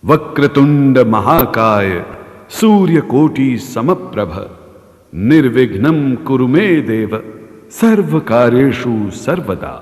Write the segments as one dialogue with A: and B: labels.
A: वक्रतुंड महाकाय सूर्यकोटि समप्रभ निर्विघ्नं कुरु मे देव सर्वकार्येषु सर्वदा।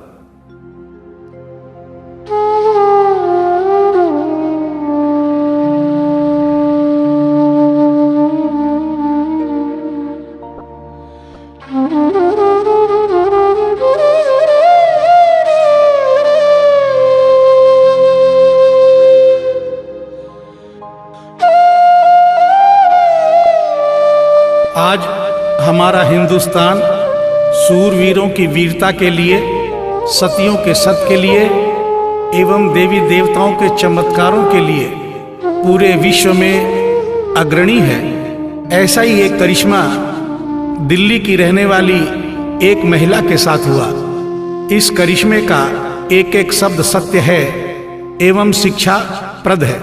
B: आज हमारा हिंदुस्तान सूरवीरों की वीरता के लिए, सतियों के सत के लिए एवं देवी देवताओं के चमत्कारों के लिए पूरे विश्व में अग्रणी है। ऐसा ही एक करिश्मा दिल्ली की रहने वाली एक महिला के साथ हुआ। इस करिश्मे का एक एक शब्द सत्य है एवं शिक्षाप्रद है।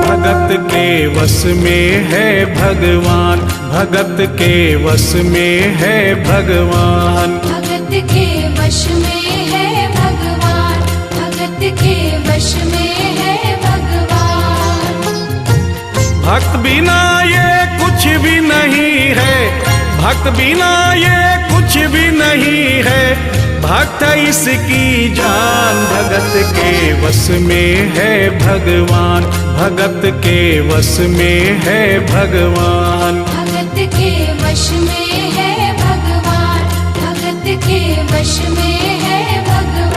B: भगत के वश में है भगवान, भगत के वश में है भगवान,
C: भगत के वश में है भगवान, भगत के वश में है भगवान।
B: भक्त बिना ये कुछ भी नहीं है, भक्त बिना ये कुछ भी नहीं है, भक्त इसकी जान। भगत के वश में है भगवान, भगत के वश में है भगवान,
C: भगत के वश में है भगवान, भगत के वश में है भगवान।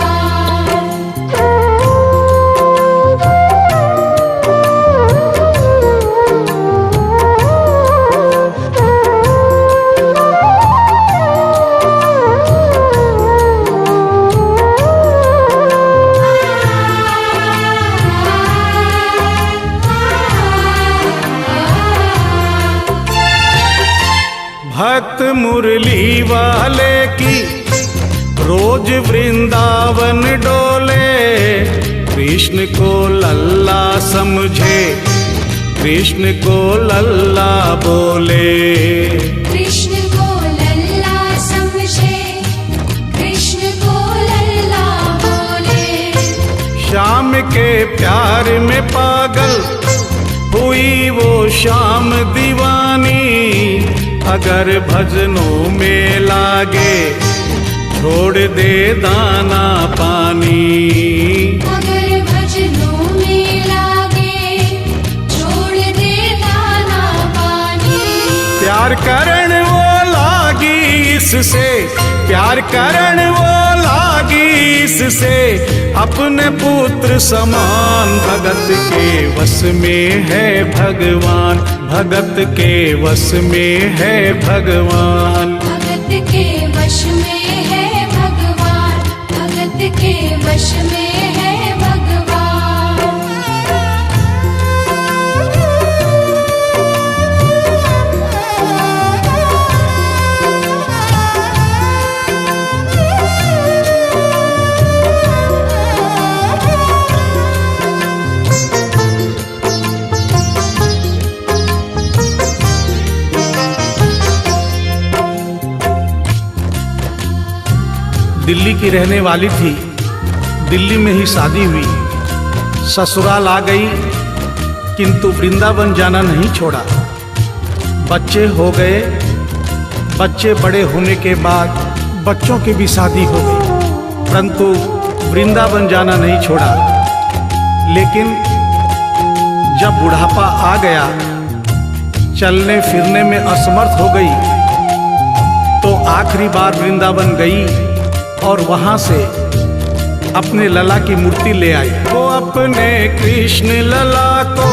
B: भक्त मुरली वाले की रोज वृंदावन डोले, कृष्ण को लल्ला समझे, कृष्ण को लल्ला बोले,
C: कृष्ण को लल्ला समझे, कृष्ण को लल्ला बोले।
B: श्याम के प्यार में पागल हुई वो श्याम दीवानी, अगर भजनों में लागे छोड़ दे दाना पानी,
C: अगर भजनों में लागे छोड़ दे दाना पानी।
B: प्यार करण वो लागी इससे, प्यार करण वो लागी इससे, अपने पुत्र समान। भगत के वश में है भगवान, भगत के वश में है भगवान,
C: भगत के वश में है भगवान, भगत के वश में है भगवान।
B: दिल्ली की रहने वाली थी, दिल्ली में ही शादी हुई, ससुराल आ गई किंतु वृंदावन जाना नहीं छोड़ा। बच्चे हो गए, बच्चे बड़े होने के बाद बच्चों की भी शादी हो गई, परंतु वृंदावन जाना नहीं छोड़ा। लेकिन जब बुढ़ापा आ गया, चलने फिरने में असमर्थ हो गई, तो आखिरी बार वृंदावन गई और वहां से अपने लला की मूर्ति ले आई। वो अपने कृष्ण लला को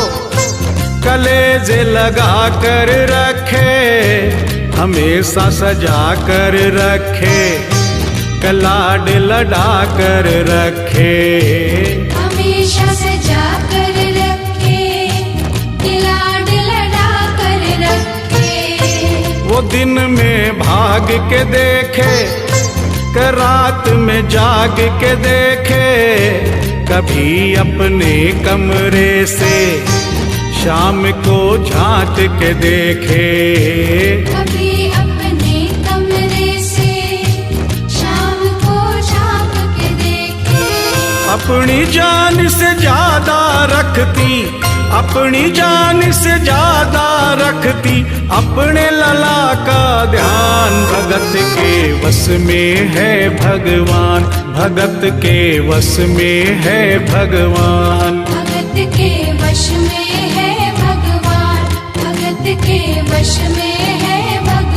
B: कलेजे लगा कर रखे, हमेशा सजा कर रखे, कलाड लड़ा कर रखे,
C: हमेशा सजा कर रखे, लाड लड़ा कर रखे।
B: वो दिन में भाग के देखे कि रात में जाग के देखे, कभी अपने कमरे से शाम को झांक के देखे।
C: कभी अपने कमरे से शाम को झांक के देखे।
B: अपनी जान से ज्यादा रखती, अपनी जान से ज्यादा रखती अपने लला का ध्यान। भगत के वश में है भगवान, भगत के वश में है भगवान।
C: भगत के वश में है भगवान, भगत के वश में है भगवान।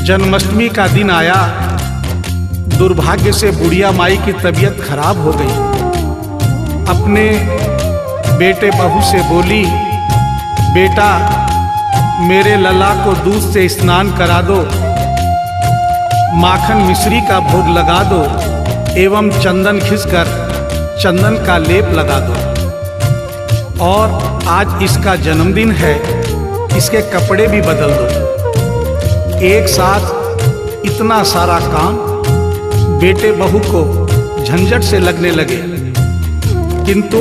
B: जन्माष्टमी का दिन आया, दुर्भाग्य से बुढ़िया माई की तबीयत खराब हो गई। अपने बेटे बहू से बोली, बेटा मेरे लला को दूध से स्नान करा दो, माखन मिश्री का भोग लगा दो एवं चंदन खिसकर चंदन का लेप लगा दो। और आज इसका जन्मदिन है, इसके कपड़े भी बदल दो। एक साथ इतना सारा काम बेटे बहू को झंझट से लगने लगे, किंतु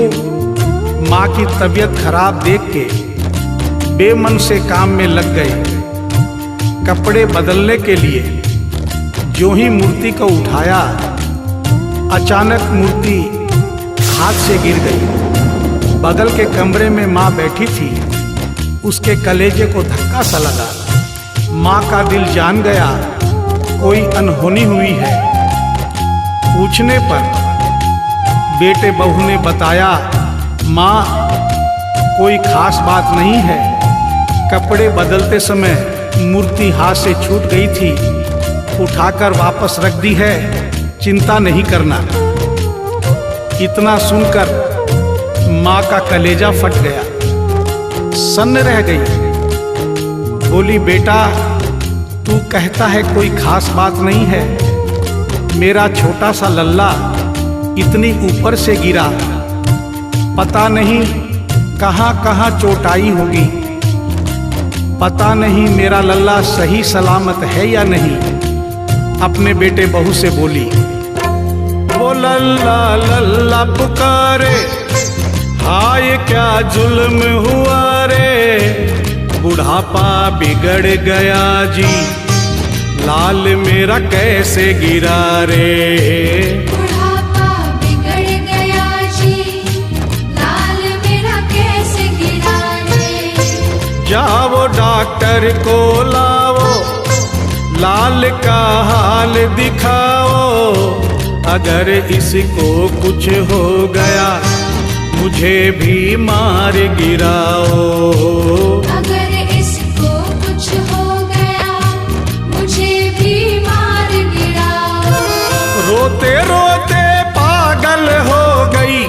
B: माँ की तबीयत खराब देख के बेमन से काम में लग गए। कपड़े बदलने के लिए जो ही मूर्ति को उठाया, अचानक मूर्ति हाथ से गिर गई। बगल के कमरे में माँ बैठी थी, उसके कलेजे को धक्का सा लगा। माँ का दिल जान गया कोई अनहोनी हुई है। पूछने पर बेटे बहू ने बताया, माँ कोई खास बात नहीं है, कपड़े बदलते समय मूर्ति हाथ से छूट गई थी, उठाकर वापस रख दी है, चिंता नहीं करना। इतना सुनकर माँ का कलेजा फट गया, सन्न रह गई। बोली, बेटा तू कहता है कोई खास बात नहीं है, मेरा छोटा सा लल्ला इतनी ऊपर से गिरा, पता नहीं कहाँ कहाँ चोट आई होगी, पता नहीं मेरा लल्ला सही सलामत है या नहीं। अपने बेटे बहू से बोली, वो लल्ला लल्ला पुकारे, हाय क्या जुल्म हुआ रे, बुढ़ापा बिगड़ गया जी, लाल मेरा कैसे गिरा रे।
C: बुढ़ापा बिगड़ गया जी, लाल मेरा कैसे गिरा रे।
B: जाओ डॉक्टर को लाओ, लाल का हाल दिखाओ, अगर इसको कुछ हो गया मुझे भी मार गिराओ।
C: अगर इसको कुछ हो गया मुझे भी मार गिराओ।
B: रोते रोते पागल हो गई,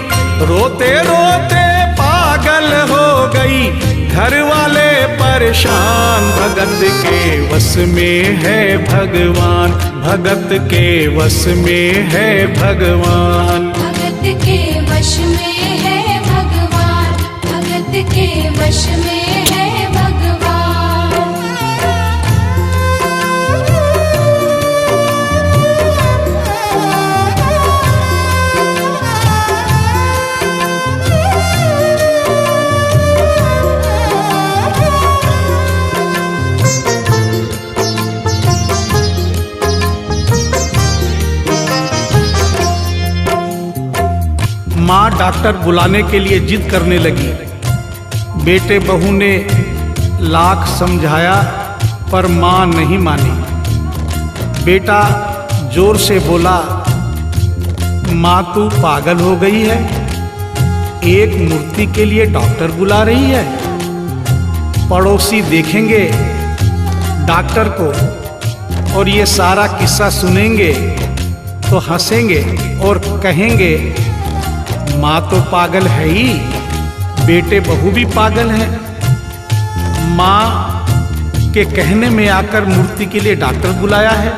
B: रोते रोते पागल हो गई, घर वाले परेशान। भगत के वश में है भगवान, भगत के वश में है भगवान।
C: भगत के वश में है भगवान, भगत के वश में है भगवान।
B: माँ डॉक्टर बुलाने के लिए जिद करने लगी। बेटे बहू ने लाख समझाया पर माँ नहीं मानी। बेटा जोर से बोला, माँ तू पागल हो गई है, एक मूर्ति के लिए डॉक्टर बुला रही है। पड़ोसी देखेंगे डॉक्टर को और ये सारा किस्सा सुनेंगे तो हंसेंगे और कहेंगे माँ तो पागल है ही, बेटे बहू भी पागल हैं। माँ के कहने में आकर मूर्ति के लिए डॉक्टर बुलाया है।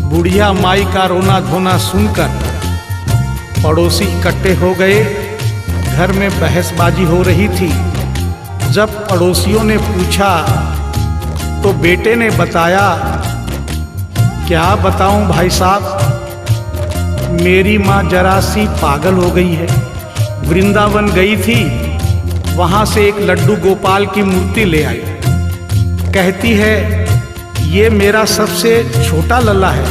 B: बुढ़िया माई का रोना धोना सुनकर पड़ोसी इकट्ठे हो गए। घर में बहसबाजी हो रही थी। जब पड़ोसियों ने पूछा तो बेटे ने बताया, क्या बताऊं भाई साहब, मेरी माँ जरा सी पागल हो गई है। वृंदावन गई थी, वहां से एक लड्डू गोपाल की मूर्ति ले आई। कहती है ये मेरा सबसे छोटा लल्ला है।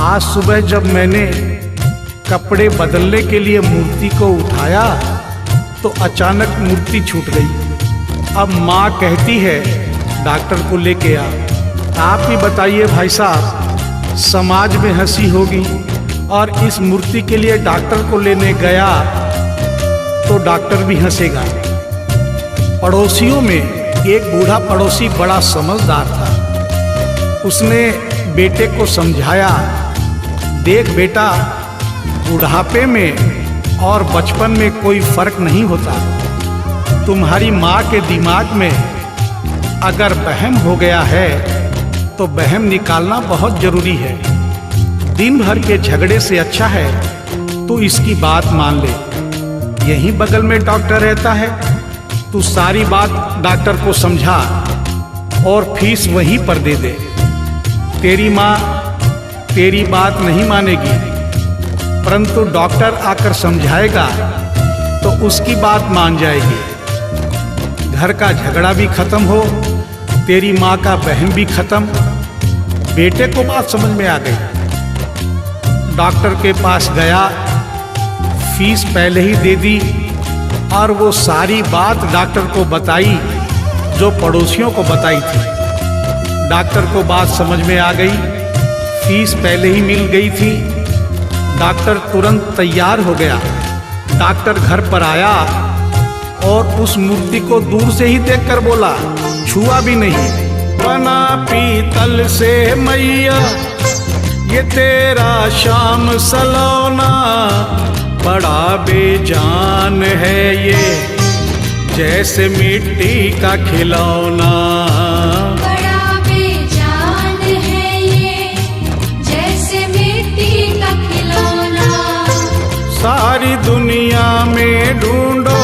B: आज सुबह जब मैंने कपड़े बदलने के लिए मूर्ति को उठाया तो अचानक मूर्ति छूट गई। अब माँ कहती है डॉक्टर को लेके आ। आप ही बताइए भाई साहब, समाज में हंसी होगी और इस मूर्ति के लिए डॉक्टर को लेने गया तो डॉक्टर भी हंसेगा। पड़ोसियों में एक बूढ़ा पड़ोसी बड़ा समझदार था। उसने बेटे को समझाया, देख बेटा, बुढ़ापे में और बचपन में कोई फर्क नहीं होता। तुम्हारी माँ के दिमाग में अगर वहम हो गया है तो वहम निकालना बहुत जरूरी है। दिन भर के झगड़े से अच्छा है तू इसकी बात मान ले। यहीं बगल में डॉक्टर रहता है, तू सारी बात डॉक्टर को समझा और फीस वहीं पर दे दे। तेरी माँ तेरी बात नहीं मानेगी, परंतु डॉक्टर आकर समझाएगा तो उसकी बात मान जाएगी। घर का झगड़ा भी खत्म हो, तेरी माँ का बहन भी खत्म। बेटे को बात समझ में आ गई। डॉक्टर के पास गया, फीस पहले ही दे दी और वो सारी बात डॉक्टर को बताई जो पड़ोसियों को बताई थी। डॉक्टर को बात समझ में आ गई, फीस पहले ही मिल गई थी। डॉक्टर तुरंत तैयार हो गया। डॉक्टर घर पर आया और उस मूर्ति को दूर से ही देखकर बोला, छुआ भी नहीं। बना पीतल से मैया ये तेरा शाम सलोना, बड़ा बेजान है ये जैसे मिट्टी का खिलौना।
C: बड़ा बेजान है ये जैसे मिट्टी का खिलौना।
B: सारी दुनिया में ढूंढो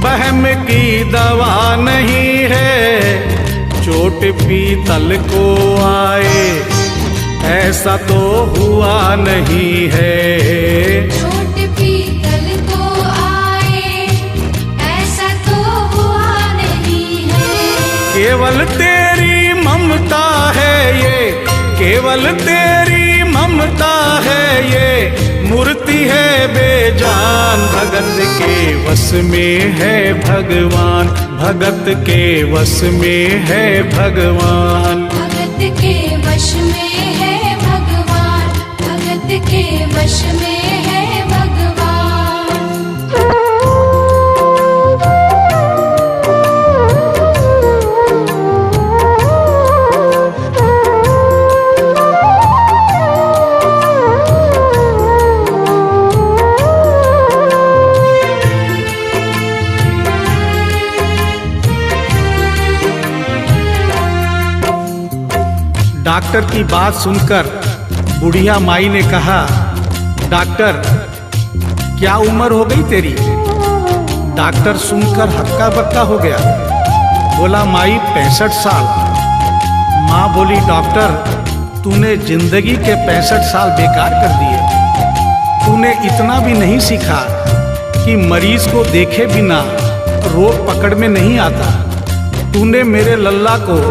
B: वहम की दवा नहीं है, चोट पीतल को आए ऐसा तो हुआ नहीं है।
C: चोट पीतल को आए ऐसा तो हुआ नहीं है।
B: केवल तेरी ममता है ये, केवल तेरी ममता है ये, मूर्ति है बेजान। भगत के वश में है भगवान, भगत के वश में है भगवान।
C: भगत के वश में है भगवान, भगत के वश में है भगवान।
B: डॉक्टर की बात सुनकर बुढ़िया माई ने कहा, डॉक्टर क्या उम्र हो गई तेरी? डॉक्टर सुनकर हक्का बक्का हो गया। बोला माई 65 साल। माँ बोली डॉक्टर तूने जिंदगी के 65 साल बेकार कर दिए। तूने इतना भी नहीं सीखा कि मरीज को देखे बिना रोग पकड़ में नहीं आता। तूने मेरे लल्ला को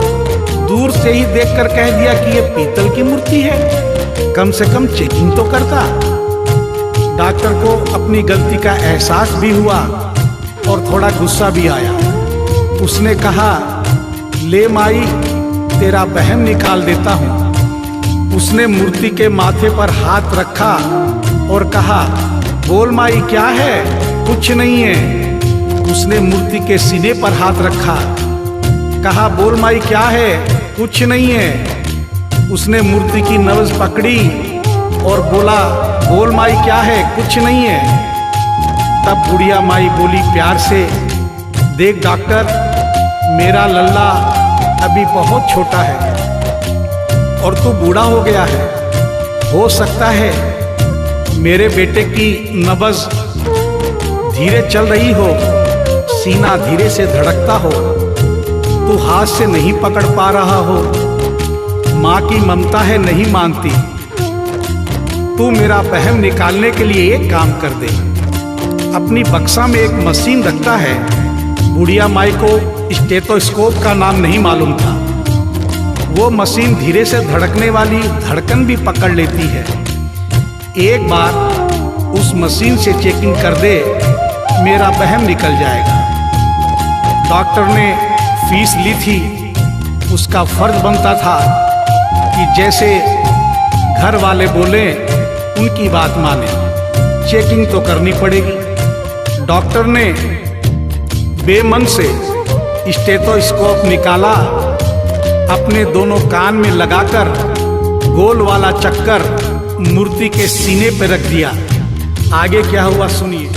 B: दूर से ही देखकर कह दिया कि ये पीतल की मूर्ति है, कम से कम चेकिंग तो करता। डॉक्टर को अपनी गलती का एहसास भी हुआ और थोड़ा गुस्सा भी आया। उसने कहा ले माई तेरा बहम निकाल देता हूँ। उसने मूर्ति के माथे पर हाथ रखा और कहा बोल माई क्या है? कुछ नहीं है। उसने मूर्ति के सीने पर हाथ रखा, कहा बोल माई क्या है? कुछ नहीं है। उसने मूर्ति की नब्ज पकड़ी और बोला बोल माई क्या है? कुछ नहीं है। तब बुढ़िया माई बोली प्यार से, देख डॉक्टर, मेरा लल्ला अभी बहुत छोटा है और तू बूढ़ा हो गया है। हो सकता है मेरे बेटे की नब्ज धीरे चल रही हो, सीना धीरे से धड़कता हो, तू हाथ से नहीं पकड़ पा रहा हो, माँ की ममता है नहीं मानती। तू मेरा वहम निकालने के लिए एक काम कर दे। अपनी बक्सा में एक मशीन रखता है। बुढ़िया माई को स्टेथोस्कोप का नाम नहीं मालूम था। वो मशीन धीरे से धड़कने वाली धड़कन भी पकड़ लेती है। एक बार उस मशीन से चेकिंग कर दे, मेरा वहम निकल जाएगा। डॉक्टर ने फीस ली थी, उसका फर्ज बनता था कि जैसे घर वाले बोले उनकी बात माने। चेकिंग तो करनी पड़ेगी। डॉक्टर ने बेमन से स्टेथोस्कोप निकाला, अपने दोनों कान में लगाकर गोल वाला चक्कर मूर्ति के सीने पर रख दिया। आगे क्या हुआ सुनिए।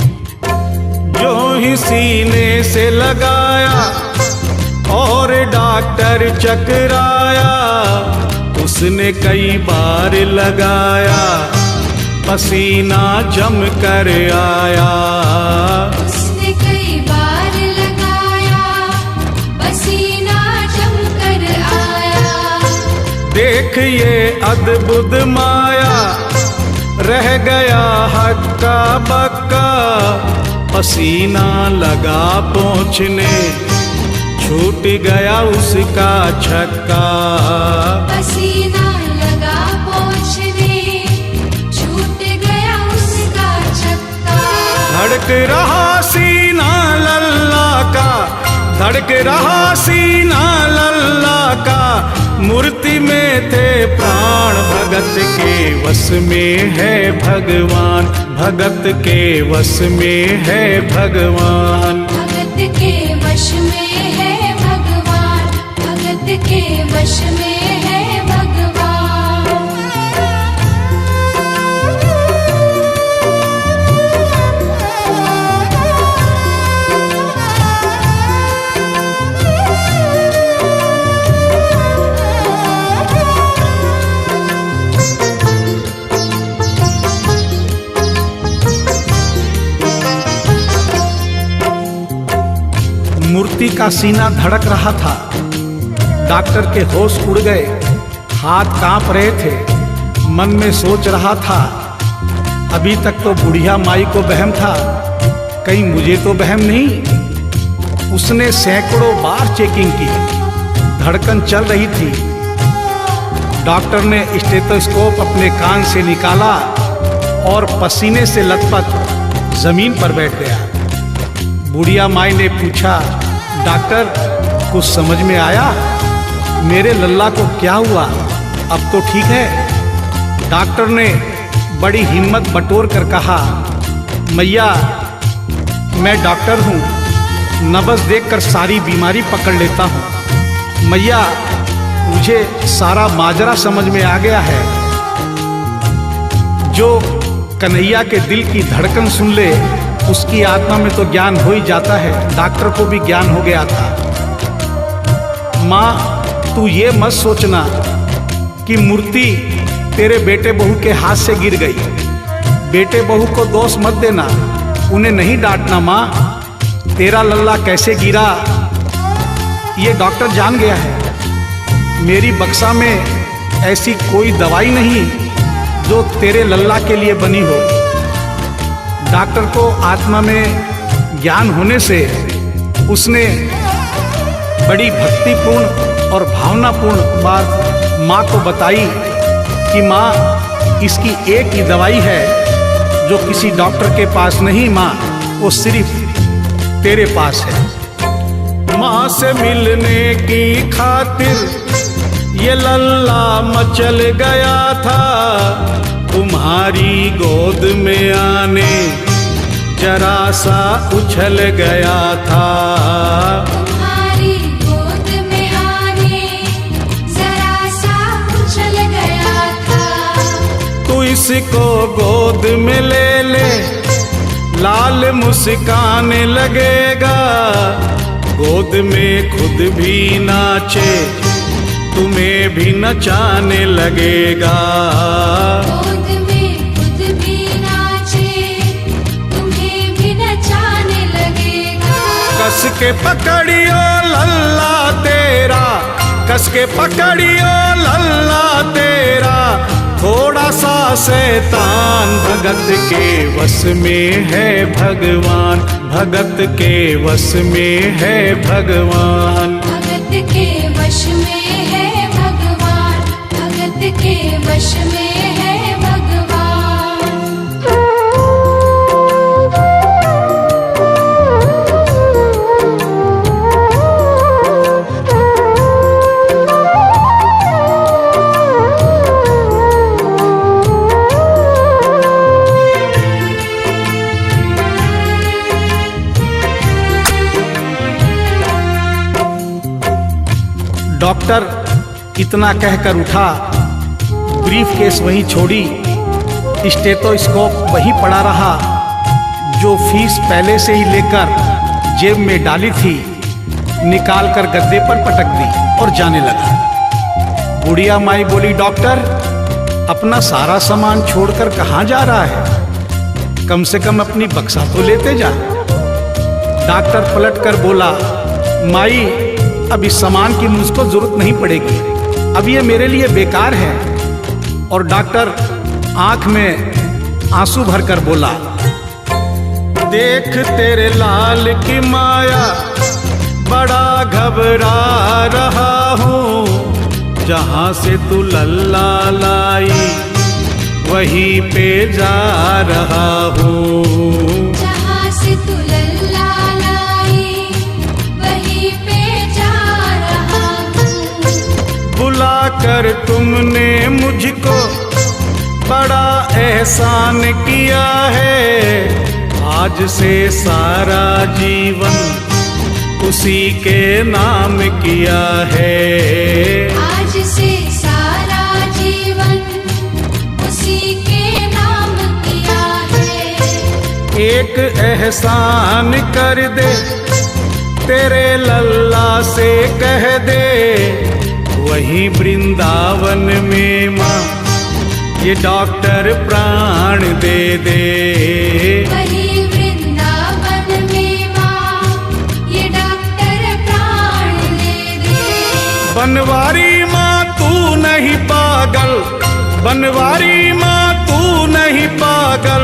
B: जो ही सीने से लगाया और डॉक्टर चकराया, उसने कई बार लगाया, पसीना जम कर आया।
C: उसने कई बार लगाया, पसीना जम कर आया।
B: देख ये अद्भुत माया, रह गया हक्का बक्का, पसीना लगा पहुँचने, छूट गया उसका छक्का।
C: पसीना लगा पहुँचने, छूट गया उसका छक्का।
B: धड़क रहा सीना लल्ला का, धड़क रहा सीना लल्ला का, मूर्ति में थे प्राण, भगत के वश में है भगवान, भगत के वश में है भगवान।
C: भगत के वश में है भगवान, भगत के वश में है भगवान।
B: मूर्ति का सीना धड़क रहा था। डॉक्टर के होश उड़ गए, हाथ कांप रहे थे। मन में सोच रहा था, अभी तक तो बुढ़िया माई को वहम था, कहीं मुझे तो वहम नहीं। उसने सैकड़ों बार चेकिंग की, धड़कन चल रही थी। डॉक्टर ने स्टेथोस्कोप अपने कान से निकाला और पसीने से लथपथ जमीन पर बैठ गया। बुढ़िया माई ने पूछा, डॉक्टर कुछ समझ में आया? मेरे लल्ला को क्या हुआ? अब तो ठीक है। डॉक्टर ने बड़ी हिम्मत बटोर कर कहा, मैया मैं डॉक्टर हूँ, नब्ज देखकर सारी बीमारी पकड़ लेता हूँ। मैया मुझे सारा माजरा समझ में आ गया है। जो कन्हैया के दिल की धड़कन सुन ले, उसकी आत्मा में तो ज्ञान हो ही जाता है। डॉक्टर को भी ज्ञान हो गया था। माँ तू ये मत सोचना कि मूर्ति तेरे बेटे बहू के हाथ से गिर गई। बेटे बहू को दोष मत देना, उन्हें नहीं डांटना। माँ तेरा लल्ला कैसे गिरा ये डॉक्टर जान गया है। मेरी बक्सा में ऐसी कोई दवाई नहीं जो तेरे लल्ला के लिए बनी हो। डॉक्टर को आत्मा में ज्ञान होने से उसने बड़ी भक्तिपूर्ण और भावनापूर्ण बात माँ को बताई कि माँ इसकी एक ही दवाई है जो किसी डॉक्टर के पास नहीं, माँ वो सिर्फ तेरे पास है। माँ से मिलने की खातिर ये लल्ला मचल गया था, तुम्हारी गोद में आने जरा सा उछल गया था।
C: तुम्हारी गोद में आने जरा सा उछल गया था।
B: तू इसको गोद में ले ले, लाल मुस्कान लगेगा, गोद में खुद भी नाचे, तुम्हें भी नचाने लगेगा।
C: गोद में खुद भी नाचे, तुम्हें भी नचाने लगेगा।
B: कस के पकड़ियो लल्ला तेरा, कस के पकड़ियो लल्ला तेरा, थोड़ा सा शैतान भगत के वश में है भगवान, भगत के वश में है भगवान।
C: भगत के वश में है भगवान, भगत के वश में है भगवान।
B: डॉक्टर इतना कहकर उठा, ब्रीफ केस वहीं छोड़ी, स्टेथोस्कोप वहीं पड़ा रहा जो फीस पहले से ही लेकर जेब में डाली थी, निकाल कर गद्दे पर पटक दी और जाने लगा। बुढ़िया माई बोली, डॉक्टर अपना सारा सामान छोड़कर कहाँ जा रहा है, कम से कम अपनी बक्सा तो लेते जा। डॉक्टर पलट कर बोला, माई अब इस सामान की मुझको जरूरत नहीं पड़ेगी, अब ये मेरे लिए बेकार है। और डॉक्टर आंख में आंसू भरकर बोला, देख तेरे लाल की माया, बड़ा घबरा रहा हूँ, जहाँ से तू लल्ला लाई वहीं पे जा रहा हूँ।
C: जहाँ से तू लल्ला लाई वहीं पे जा रहा हूँ।
B: बुला कर तुमने मुझको बड़ा एहसान किया है, आज से सारा जीवन उसी के नाम किया है।
C: आज से सारा जीवन उसी के नाम किया है।
B: एक एहसान कर दे, तेरे लल्ला से कह दे, वहीं वृंदावन में माँ ये डॉक्टर प्राण दे दे।
C: वहीं वृंदावन में माँ ये डॉक्टर प्राण दे दे।
B: बनवारी माँ तू नहीं पागल, बनवारी माँ तू नहीं पागल,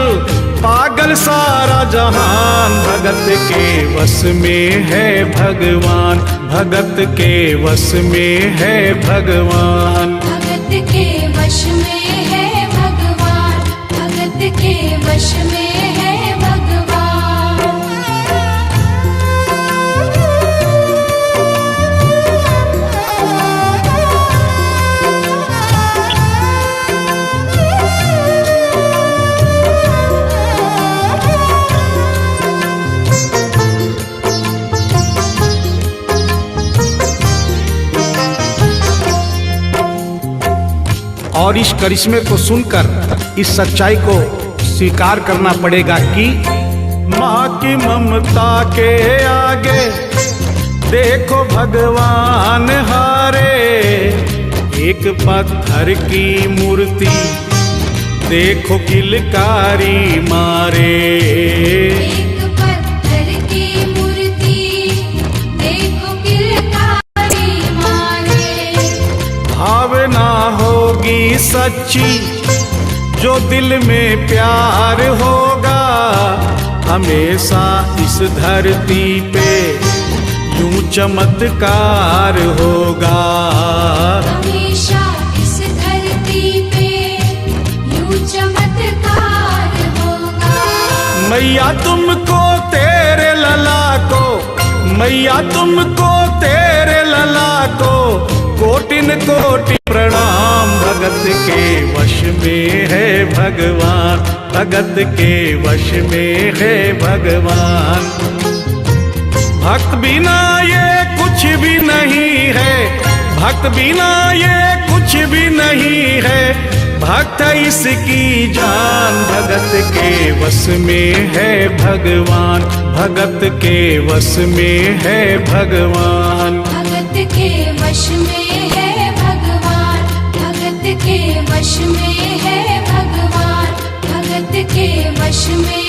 B: पागल सारा जहान, भगत के वश में है भगवान, भगत के वश में है भगवान।
C: भगत के वश में है भगवान, भगत के वश में है भगवान।
B: और इस करिश्मे को सुनकर इस सच्चाई को स्वीकार करना पड़ेगा कि माँ की ममता के आगे देखो भगवान हारे। एक पत्थर की मूर्ति देखो किलकारी मारे।
C: एक पत्थर की मूर्ति देखो किलकारी मारे।
B: भावना होगी सच्ची जो दिल में प्यार होगा, हमेशा इस धरती पे यूं चमत्कार होगा।
C: हमेशा इस धरती पे यूं चमत्कार होगा।
B: मैया तुमको तेरे लला को, मैया तुमको तेरे लला को कोटिन कोटि प्रणाम। भगत के वश में है भगवान, भगत के वश में है भगवान। भक्त बिना ये कुछ भी नहीं है, भक्त बिना ये कुछ भी नहीं है। भक्त इसकी जान, भगत के वश में है भगवान, भगत के वश में है भगवान।
C: भगत के वश में है भगवान, भगत के वश में है भगवान, भगत के वश में